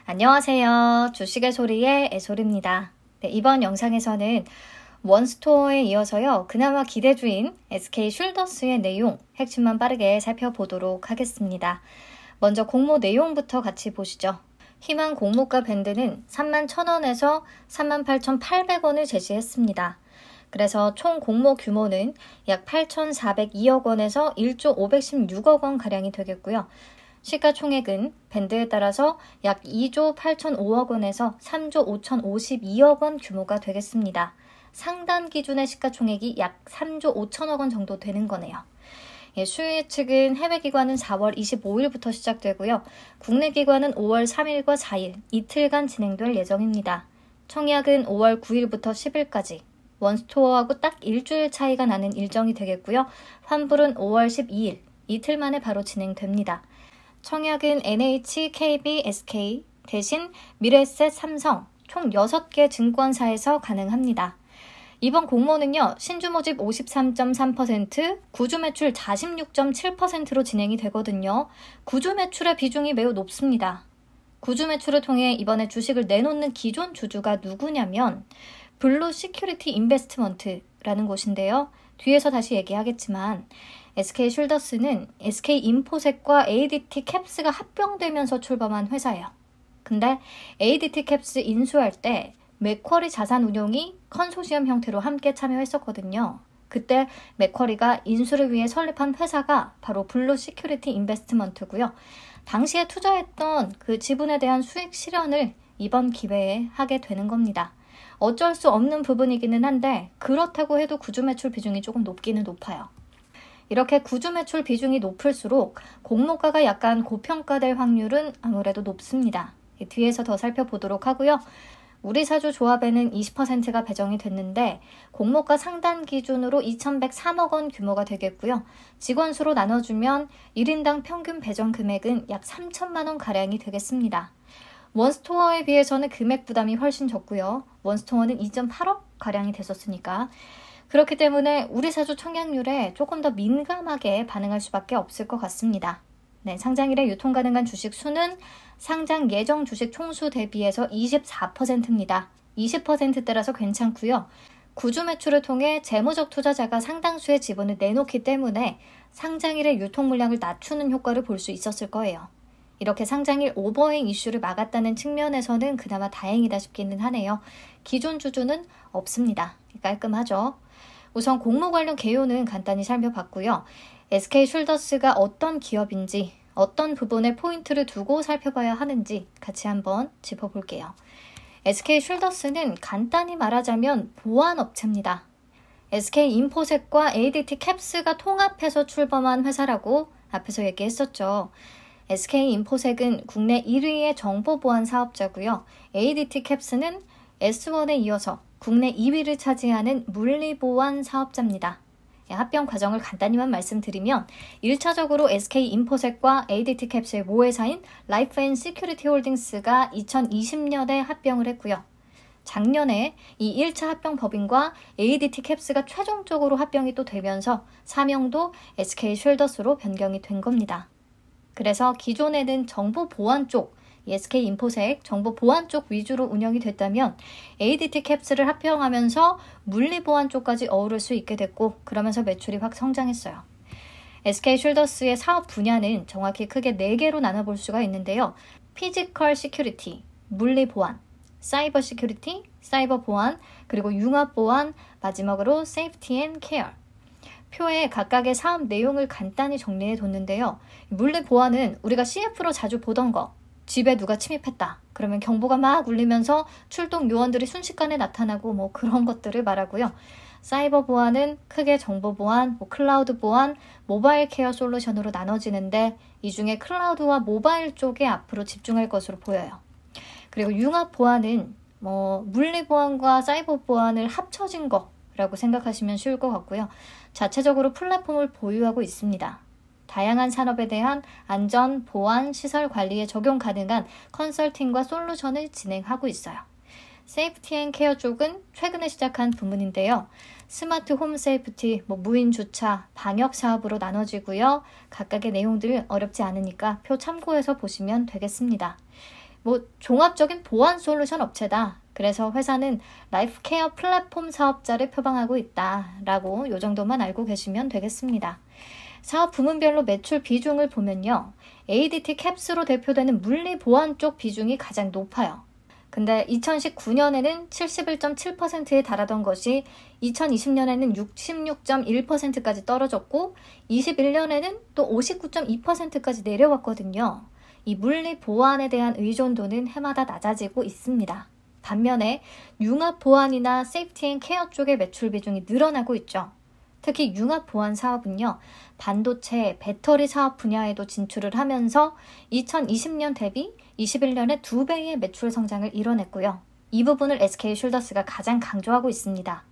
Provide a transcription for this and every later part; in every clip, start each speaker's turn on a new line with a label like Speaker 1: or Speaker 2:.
Speaker 1: 안녕하세요. 주식의 소리의 애솔입니다. 네, 이번 영상에서는 원스토어에 이어서요. 그나마 기대주인 SK슐더스의 내용, 핵심만 빠르게 살펴보도록 하겠습니다. 먼저 공모 내용부터 같이 보시죠. 희망 공모가 밴드는 31,000원에서 38,800원을 제시했습니다. 그래서 총 공모 규모는 약 8,402억 원에서 1조 516억 원가량이 되겠고요. 시가총액은 밴드에 따라서 약 2조 8,005억 원에서 3조 5,052억 원 규모가 되겠습니다. 상단 기준의 시가총액이 약 3조 5천억 원 정도 되는 거네요. 수요 예측은 해외 기관은 4월 25일부터 시작되고요. 국내 기관은 5월 3일과 4일, 이틀간 진행될 예정입니다. 청약은 5월 9일부터 10일까지, 원스토어하고 딱 일주일 차이가 나는 일정이 되겠고요. 환불은 5월 12일, 이틀 만에 바로 진행됩니다. 청약은 NH, KB, SK 대신 미래에셋, 삼성 총 6개 증권사에서 가능합니다. 이번 공모는요. 신주 모집 53.3%, 구주 매출 46.7%로 진행이 되거든요. 구주 매출의 비중이 매우 높습니다. 구주 매출을 통해 이번에 주식을 내놓는 기존 주주가 누구냐면 블루 시큐리티 인베스트먼트라는 곳인데요. 뒤에서 다시 얘기하겠지만 SK슐더스는 SK인포셋과 ADT 캡스가 합병되면서 출범한 회사예요. 근데 ADT 캡스 인수할 때 맥쿼리 자산운용이 컨소시엄 형태로 함께 참여했었거든요. 그때 맥쿼리가 인수를 위해 설립한 회사가 바로 블루 시큐리티 인베스트먼트고요. 당시에 투자했던 그 지분에 대한 수익 실현을 이번 기회에 하게 되는 겁니다. 어쩔 수 없는 부분이기는 한데 그렇다고 해도 구주 매출 비중이 조금 높기는 높아요. 이렇게 구주 매출 비중이 높을수록 공모가가 약간 고평가될 확률은 아무래도 높습니다. 뒤에서 더 살펴보도록 하고요. 우리사주 조합에는 20%가 배정이 됐는데 공모가 상단 기준으로 2,103억 원 규모가 되겠고요. 직원 수로 나눠주면 1인당 평균 배정 금액은 약 3천만 원 가량이 되겠습니다. 원스토어에 비해서는 금액 부담이 훨씬 적고요. 원스토어는 2.8억 가량이 됐었으니까. 그렇기 때문에 우리사주 청약률에 조금 더 민감하게 반응할 수밖에 없을 것 같습니다. 네, 상장일에 유통 가능한 주식 수는 상장 예정 주식 총수 대비해서 24%입니다. 20%대라서 괜찮고요. 구주 매출을 통해 재무적 투자자가 상당수의 지분을 내놓기 때문에 상장일의 유통 물량을 낮추는 효과를 볼 수 있었을 거예요. 이렇게 상장일 오버행 이슈를 막았다는 측면에서는 그나마 다행이다 싶기는 하네요. 기존 주주는 없습니다. 깔끔하죠. 우선 공모 관련 개요는 간단히 살펴봤고요. SK슐더스가 어떤 기업인지, 어떤 부분에 포인트를 두고 살펴봐야 하는지 같이 한번 짚어볼게요. SK슐더스는 간단히 말하자면 보안업체입니다. SK인포셋과 ADT 캡스가 통합해서 출범한 회사라고 앞에서 얘기했었죠. SK인포셋은 국내 1위의 정보보안 사업자고요. ADT 캡스는 S1에 이어서 국내 2위를 차지하는 물리보안 사업자입니다. 합병 과정을 간단히만 말씀드리면 1차적으로 SK인포셋과 ADT 캡스의 모회사인 라이프앤시큐리티 홀딩스가 2020년에 합병을 했고요. 작년에 이 1차 합병 법인과 ADT 캡스가 최종적으로 합병이 또 되면서 사명도 SK슐더스로 변경이 된 겁니다. 그래서 기존에는 정보보안 쪽, SK인포셋 정보보안 쪽 위주로 운영이 됐다면 ADT 캡스를 합병하면서 물리보안 쪽까지 어우를 수 있게 됐고 그러면서 매출이 확 성장했어요. SK슐더스의 사업 분야는 정확히 크게 4개로 나눠볼 수가 있는데요. 피지컬 시큐리티, 물리보안, 사이버 시큐리티, 사이버 보안, 그리고 융합보안, 마지막으로 세이프티 앤 케어. 표에 각각의 사업 내용을 간단히 정리해 뒀는데요. 물리보안은 우리가 CF로 자주 보던 거, 집에 누가 침입했다. 그러면 경보가 막 울리면서 출동 요원들이 순식간에 나타나고 뭐 그런 것들을 말하고요. 사이버 보안은 크게 정보 보안, 클라우드 보안, 모바일 케어 솔루션으로 나눠지는데 이 중에 클라우드와 모바일 쪽에 앞으로 집중할 것으로 보여요. 그리고 융합 보안은 물리 보안과 사이버 보안을 합쳐진 거라고 생각하시면 쉬울 것 같고요. 자체적으로 플랫폼을 보유하고 있습니다. 다양한 산업에 대한 안전, 보안, 시설 관리에 적용 가능한 컨설팅과 솔루션을 진행하고 있어요. 세이프티 앤 케어 쪽은 최근에 시작한 부문인데요. 스마트 홈 세이프티, 무인 주차, 방역 사업으로 나눠지고요. 각각의 내용들 어렵지 않으니까 표 참고해서 보시면 되겠습니다. 종합적인 보안 솔루션 업체다. 그래서 회사는 라이프 케어 플랫폼 사업자를 표방하고 있다라고 요 정도만 알고 계시면 되겠습니다. 사업 부문별로 매출 비중을 보면요. ADT 캡스로 대표되는 물리 보안 쪽 비중이 가장 높아요. 근데 2019년에는 71.7%에 달하던 것이 2020년에는 66.1%까지 떨어졌고 21년에는 또 59.2%까지 내려왔거든요. 이 물리 보안에 대한 의존도는 해마다 낮아지고 있습니다. 반면에 융합 보안이나 세이프티 앤 케어 쪽의 매출 비중이 늘어나고 있죠. 특히 융합 보안 사업은요. 반도체, 배터리 사업 분야에도 진출을 하면서 2020년 대비 21년에 2배의 매출 성장을 이뤄냈고요. 이 부분을 SK 숄더스가 가장 강조하고 있습니다.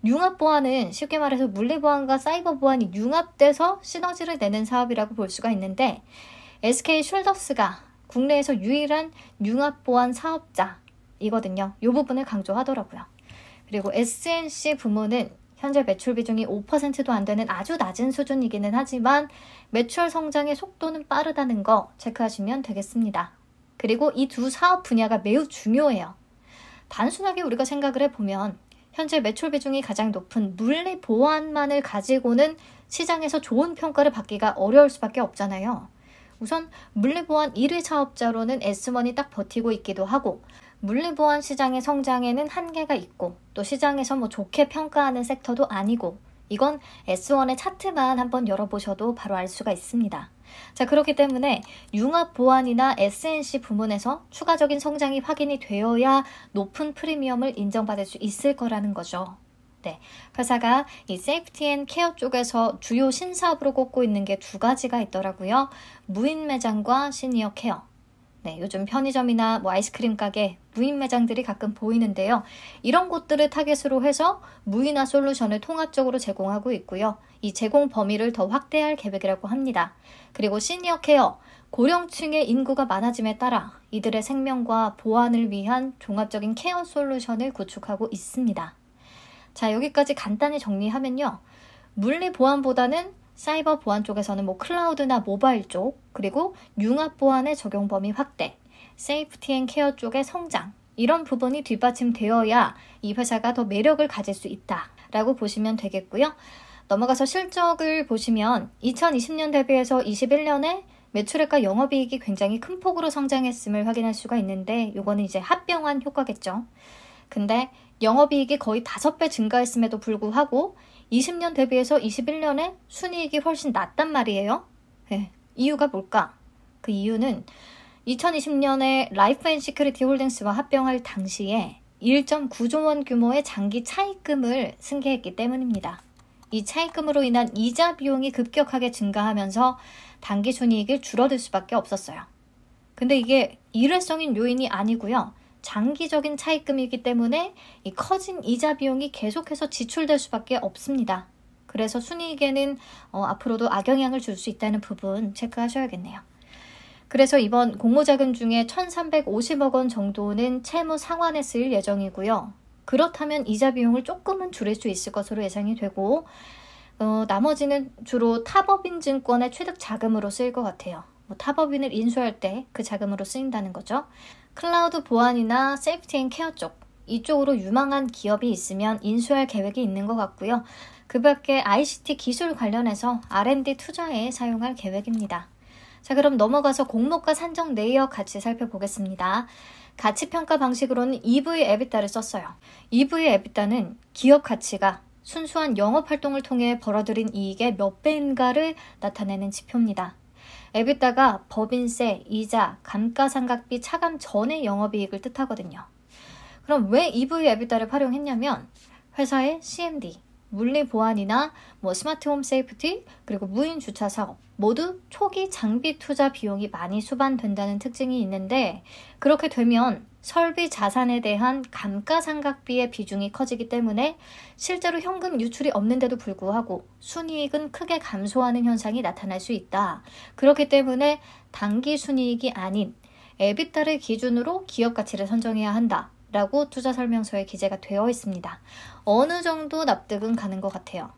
Speaker 1: 융합 보안은 쉽게 말해서 물리 보안과 사이버 보안이 융합돼서 시너지를 내는 사업이라고 볼 수가 있는데 SK 숄더스가 국내에서 유일한 융합 보안 사업자이거든요. 이 부분을 강조하더라고요. 그리고 SNC 부문은 현재 매출 비중이 5%도 안 되는 아주 낮은 수준이기는 하지만 매출 성장의 속도는 빠르다는 거 체크하시면 되겠습니다. 그리고 이 두 사업 분야가 매우 중요해요. 단순하게 우리가 생각을 해보면 현재 매출 비중이 가장 높은 물리 보안만을 가지고는 시장에서 좋은 평가를 받기가 어려울 수밖에 없잖아요. 우선 물리보안 1위 사업자로는 S1이 딱 버티고 있기도 하고 물리보안 시장의 성장에는 한계가 있고 또 시장에서 좋게 평가하는 섹터도 아니고 이건 S1의 차트만 한번 열어보셔도 바로 알 수가 있습니다. 자, 그렇기 때문에 융합보안이나 SNC 부문에서 추가적인 성장이 확인이 되어야 높은 프리미엄을 인정받을 수 있을 거라는 거죠. 네, 회사가 이 세이프티 앤 케어 쪽에서 주요 신사업으로 꼽고 있는 게 두 가지가 있더라고요. 무인 매장과 시니어 케어. 네, 요즘 편의점이나 아이스크림 가게, 무인 매장들이 가끔 보이는데요. 이런 곳들을 타겟으로 해서 무인화 솔루션을 통합적으로 제공하고 있고요. 이 제공 범위를 더 확대할 계획이라고 합니다. 그리고 시니어 케어, 고령층의 인구가 많아짐에 따라 이들의 생명과 보안을 위한 종합적인 케어 솔루션을 구축하고 있습니다. 자, 여기까지 간단히 정리하면요. 물리 보안보다는 사이버 보안 쪽에서는 클라우드나 모바일 쪽, 그리고 융합 보안의 적용 범위 확대, 세이프티 앤 케어 쪽의 성장, 이런 부분이 뒷받침되어야 이 회사가 더 매력을 가질 수 있다라고 보시면 되겠고요. 넘어가서 실적을 보시면 2020년 대비해서 21년에 매출액과 영업이익이 굉장히 큰 폭으로 성장했음을 확인할 수가 있는데 이거는 이제 합병한 효과겠죠. 근데 영업이익이 거의 5배 증가했음에도 불구하고 20년 대비해서 21년에 순이익이 훨씬 낮단 말이에요. 네, 이유가 뭘까? 그 이유는 2020년에 라이프 앤 시큐리티 홀딩스와 합병할 당시에 1.9조 원 규모의 장기 차입금을 승계했기 때문입니다. 이 차입금으로 인한 이자 비용이 급격하게 증가하면서 단기 순이익이 줄어들 수밖에 없었어요. 근데 이게 일회성인 요인이 아니고요. 장기적인 차입금이기 때문에 이 커진 이자 비용이 계속해서 지출될 수밖에 없습니다. 그래서 순이익에는 앞으로도 악영향을 줄 수 있다는 부분 체크하셔야겠네요. 그래서 이번 공모자금 중에 1,350억 원 정도는 채무 상환에 쓰일 예정이고요. 그렇다면 이자 비용을 조금은 줄일 수 있을 것으로 예상이 되고 나머지는 주로 타법인 증권의 취득 자금으로 쓰일 것 같아요. 타법인을 인수할 때 그 자금으로 쓰인다는 거죠. 클라우드 보안이나 세이프티 앤 케어 쪽, 이쪽으로 유망한 기업이 있으면 인수할 계획이 있는 것 같고요. 그 밖에 ICT 기술 관련해서 R&D 투자에 사용할 계획입니다. 자, 그럼 넘어가서 공모가 산정 내역 같이 살펴보겠습니다. 가치평가 방식으로는 EV EBITDA를 썼어요. EV EBITDA는 기업 가치가 순수한 영업활동을 통해 벌어들인 이익의 몇 배인가를 나타내는 지표입니다. EBITDA가 법인세, 이자, 감가상각비 차감 전의 영업이익을 뜻하거든요. 그럼 왜 EV EBITDA를 활용했냐면 회사의 CMD, 물리보안이나 스마트홈 세이프티, 그리고 무인 주차 사업 모두 초기 장비 투자 비용이 많이 수반된다는 특징이 있는데 그렇게 되면 설비 자산에 대한 감가상각비의 비중이 커지기 때문에 실제로 현금 유출이 없는데도 불구하고 순이익은 크게 감소하는 현상이 나타날 수 있다. 그렇기 때문에 단기 순이익이 아닌 EBITDA를 기준으로 기업 가치를 선정해야 한다. 라고 투자 설명서에 기재가 되어 있습니다. 어느 정도 납득은 가는 것 같아요.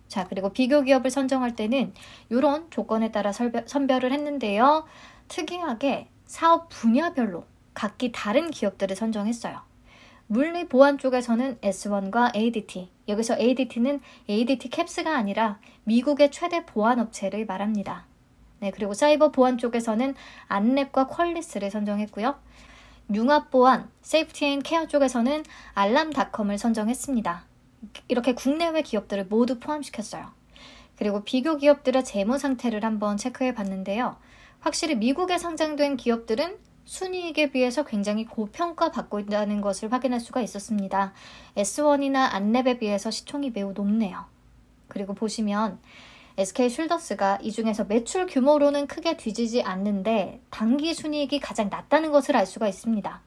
Speaker 1: 자, 그리고 비교 기업을 선정할 때는 이런 조건에 따라 선별을 했는데요. 특이하게 사업 분야별로 각기 다른 기업들을 선정했어요. 물리 보안 쪽에서는 S1과 ADT, 여기서 ADT는 ADT 캡스가 아니라 미국의 최대 보안 업체를 말합니다. 네, 그리고 사이버 보안 쪽에서는 안랩과 퀄리스를 선정했고요. 융합 보안, 세이프티 앤 케어 쪽에서는 알람닷컴을 선정했습니다. 이렇게 국내외 기업들을 모두 포함시켰어요. 그리고 비교 기업들의 재무 상태를 한번 체크해 봤는데요. 확실히 미국에 상장된 기업들은 순이익에 비해서 굉장히 고평가받고 있다는 것을 확인할 수가 있었습니다. S1이나 안랩에 비해서 시총이 매우 높네요. 그리고 보시면 SK슐더스가 이 중에서 매출 규모로는 크게 뒤지지 않는데 단기 순이익이 가장 낮다는 것을 알 수가 있습니다.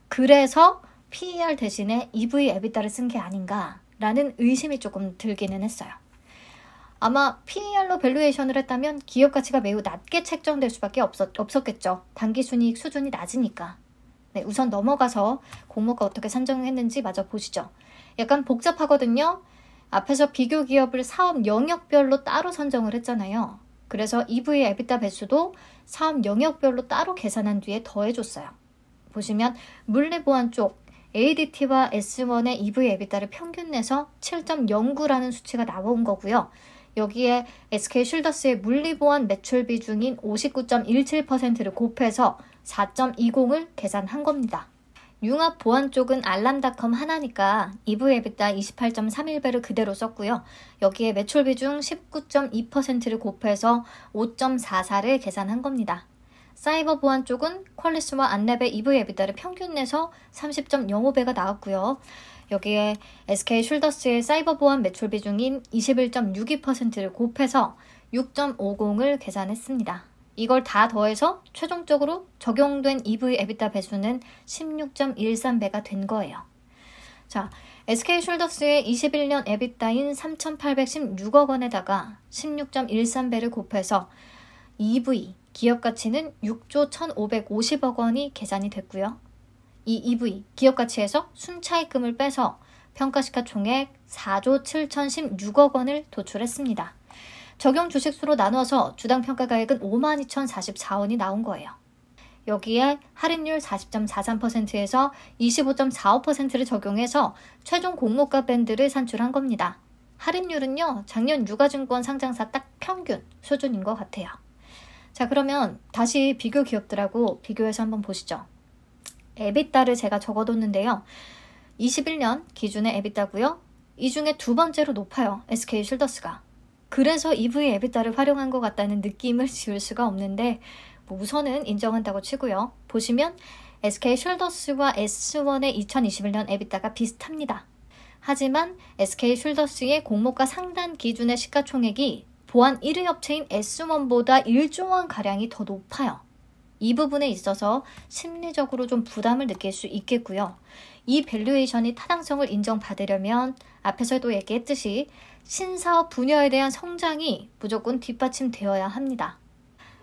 Speaker 1: 그래서 PER 대신에 EV EBITDA를 쓴 게 아닌가라는 의심이 조금 들기는 했어요. 아마 PER로 밸류에이션을 했다면 기업 가치가 매우 낮게 책정될 수밖에 없었겠죠. 단기 순이익 수준이 낮으니까. 네, 우선 넘어가서 공모가 어떻게 산정했는지 마저 보시죠. 약간 복잡하거든요. 앞에서 비교 기업을 사업 영역별로 따로 선정을 했잖아요. 그래서 EV EBITDA 배수도 사업 영역별로 따로 계산한 뒤에 더해줬어요. 보시면 물리보안 쪽 ADT와 S1의 EV EBITDA를 평균 내서 7.09라는 수치가 나온 거고요. 여기에 SK슐더스의 물리보안 매출 비중인 59.17%를 곱해서 4.20을 계산한 겁니다. 융합 보안 쪽은 알람닷컴 하나니까 EV EBITDA 28.31배를 그대로 썼고요. 여기에 매출 비중 19.2%를 곱해서 5.44를 계산한 겁니다. 사이버 보안 쪽은 퀄리스와 안랩의 EV EBITDA를 평균 내서 30.05배가 나왔고요. 여기에 SK슐더스의 사이버 보안 매출 비중인 21.62%를 곱해서 6.50을 계산했습니다. 이걸 다 더해서 최종적으로 적용된 EV EBITDA 배수는 16.13배가 된 거예요. 자, SK슐더스의 21년 EBITDA인 3,816억 원에다가 16.13배를 곱해서 EV, 기업 가치는 6조 1,550억 원이 계산이 됐고요. 이 EV, 기업 가치에서 순차익금을 빼서 평가시가총액 4조 7,016억 원을 도출했습니다. 적용 주식수로 나눠서 주당 평가가액은 52,044원이 나온 거예요. 여기에 할인율 40.43%에서 25.45%를 적용해서 최종 공모가 밴드를 산출한 겁니다. 할인율은요, 작년 유가증권 상장사 딱 평균 수준인 것 같아요. 자, 그러면 다시 비교 기업들하고 비교해서 한번 보시죠. EBITDA를 제가 적어뒀는데요. 21년 기준의 EBITDA고요. 이 중에 두 번째로 높아요. SK슐더스가. 그래서 EV EBITDA를 활용한 것 같다는 느낌을 지울 수가 없는데 우선은 인정한다고 치고요. 보시면 SK슐더스와 S1의 2021년 EBITDA가 비슷합니다. 하지만 SK슐더스의 공모가 상단 기준의 시가총액이 보안 1위 업체인 S1보다 1조 원가량이 더 높아요. 이 부분에 있어서 심리적으로 좀 부담을 느낄 수 있겠고요. 이 밸류에이션이 타당성을 인정받으려면 앞에서도 얘기했듯이 신사업 분야에 대한 성장이 무조건 뒷받침되어야 합니다.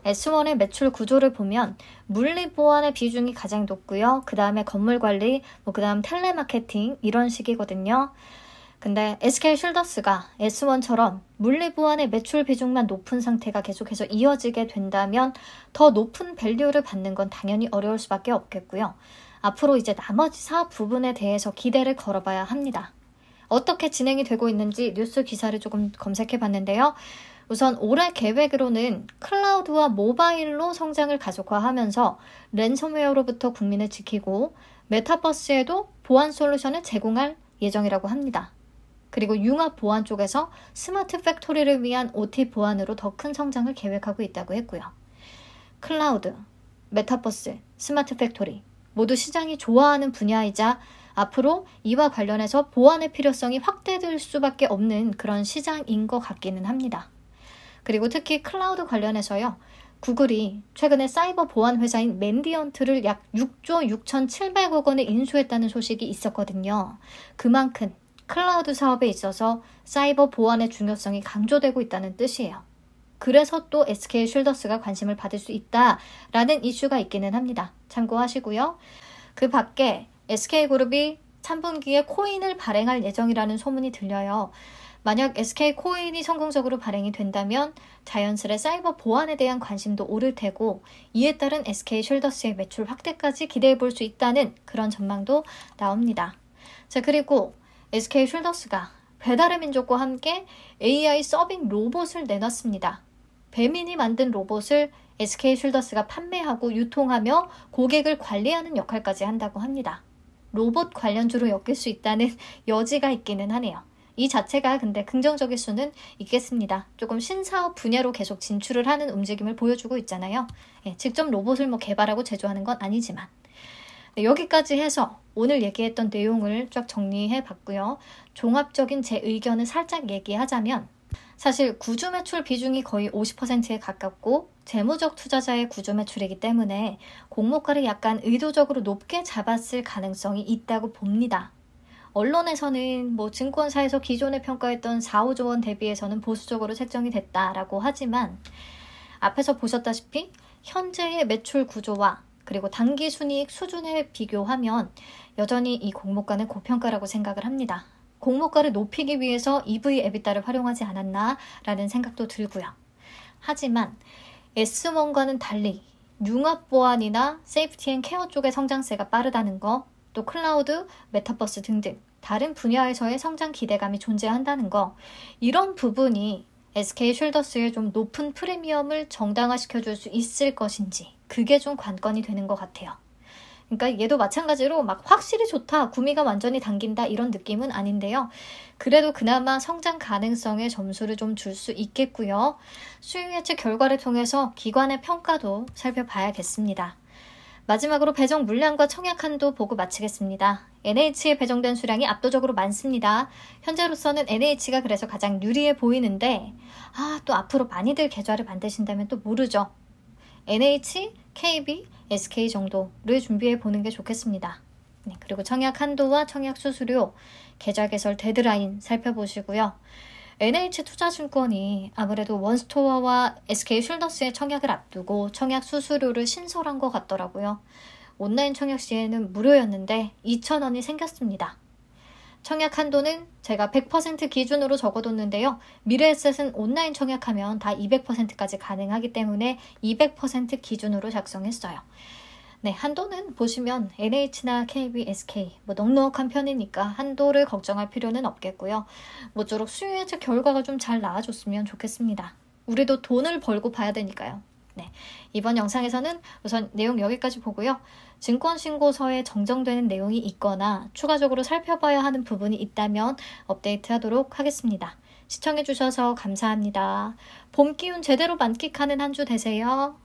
Speaker 1: S1의 매출 구조를 보면 물리보안의 비중이 가장 높고요. 그 다음에 건물관리, 그 다음 텔레마케팅 이런 식이거든요. 근데 SK슐더스가 S1처럼 물리보안의 매출 비중만 높은 상태가 계속해서 이어지게 된다면 더 높은 밸류를 받는 건 당연히 어려울 수밖에 없겠고요. 앞으로 이제 나머지 사업 부분에 대해서 기대를 걸어봐야 합니다. 어떻게 진행이 되고 있는지 뉴스 기사를 조금 검색해 봤는데요. 우선 올해 계획으로는 클라우드와 모바일로 성장을 가속화하면서 랜섬웨어로부터 국민을 지키고 메타버스에도 보안 솔루션을 제공할 예정이라고 합니다. 그리고 융합 보안 쪽에서 스마트 팩토리를 위한 OT 보안으로 더 큰 성장을 계획하고 있다고 했고요. 클라우드, 메타버스, 스마트 팩토리 모두 시장이 좋아하는 분야이자 앞으로 이와 관련해서 보안의 필요성이 확대될 수밖에 없는 그런 시장인 것 같기는 합니다. 그리고 특히 클라우드 관련해서요. 구글이 최근에 사이버 보안 회사인 맨디언트를 약 6조 6,700억 원에 인수했다는 소식이 있었거든요. 그만큼 클라우드 사업에 있어서 사이버 보안의 중요성이 강조되고 있다는 뜻이에요. 그래서 또 SK슐더스가 관심을 받을 수 있다라는 이슈가 있기는 합니다. 참고하시고요. 그 밖에 SK그룹이 3분기에 코인을 발행할 예정이라는 소문이 들려요. 만약 SK코인이 성공적으로 발행이 된다면 자연스레 사이버 보안에 대한 관심도 오를 테고 이에 따른 SK쉴더스의 매출 확대까지 기대해 볼 수 있다는 그런 전망도 나옵니다. 자, 그리고 SK쉴더스가 배달의 민족과 함께 AI 서빙 로봇을 내놨습니다. 배민이 만든 로봇을 SK쉴더스가 판매하고 유통하며 고객을 관리하는 역할까지 한다고 합니다. 로봇 관련주로 엮일 수 있다는 여지가 있기는 하네요. 이 자체가 근데 긍정적일 수는 있겠습니다. 조금 신사업 분야로 계속 진출을 하는 움직임을 보여주고 있잖아요. 직접 로봇을 개발하고 제조하는 건 아니지만. 여기까지 해서 오늘 얘기했던 내용을 쫙 정리해 봤고요. 종합적인 제 의견을 살짝 얘기하자면 사실 구주 매출 비중이 거의 50%에 가깝고 재무적 투자자의 구주 매출이기 때문에 공모가를 약간 의도적으로 높게 잡았을 가능성이 있다고 봅니다. 언론에서는 증권사에서 기존에 평가했던 4, 5조 원 대비해서는 보수적으로 책정이 됐다라고 하지만 앞에서 보셨다시피 현재의 매출 구조와 그리고 단기 순이익 수준에 비교하면 여전히 이 공모가는 고평가라고 생각을 합니다. 공모가를 높이기 위해서 EV 에비타를 활용하지 않았나라는 생각도 들고요. 하지만 S1과는 달리 융합 보안이나 세이프티 앤 케어 쪽의 성장세가 빠르다는 거, 또 클라우드, 메타버스 등등 다른 분야에서의 성장 기대감이 존재한다는 거, 이런 부분이 SK쉴더스의 좀 높은 프리미엄을 정당화시켜줄 수 있을 것인지 그게 좀 관건이 되는 것 같아요. 그러니까 얘도 마찬가지로 확실히 좋다, 구미가 완전히 당긴다 이런 느낌은 아닌데요. 그래도 그나마 성장 가능성의 점수를 좀 줄 수 있겠고요. 수요 예측 결과를 통해서 기관의 평가도 살펴봐야겠습니다. 마지막으로 배정 물량과 청약 한도 보고 마치겠습니다. NH에 배정된 수량이 압도적으로 많습니다. 현재로서는 NH가 그래서 가장 유리해 보이는데 또 앞으로 많이들 계좌를 만드신다면 또 모르죠. NH, KB, SK 정도를 준비해 보는 게 좋겠습니다. 그리고 청약 한도와 청약 수수료, 계좌 개설 데드라인 살펴보시고요. NH투자증권이 아무래도 원스토어와 SK쉴더스의 청약을 앞두고 청약 수수료를 신설한 것 같더라고요. 온라인 청약 시에는 무료였는데 2,000원이 생겼습니다. 청약 한도는 제가 100% 기준으로 적어뒀는데요. 미래에셋은 온라인 청약하면 다 200%까지 가능하기 때문에 200% 기준으로 작성했어요. 한도는 보시면 NH나 KB, SK 넉넉한 편이니까 한도를 걱정할 필요는 없겠고요. 모쪼록 수요 예측 결과가 좀 잘 나와줬으면 좋겠습니다. 우리도 돈을 벌고 봐야 되니까요. 이번 영상에서는 우선 내용 여기까지 보고요. 증권신고서에 정정되는 내용이 있거나 추가적으로 살펴봐야 하는 부분이 있다면 업데이트하도록 하겠습니다. 시청해주셔서 감사합니다. 봄 기운 제대로 만끽하는 한 주 되세요.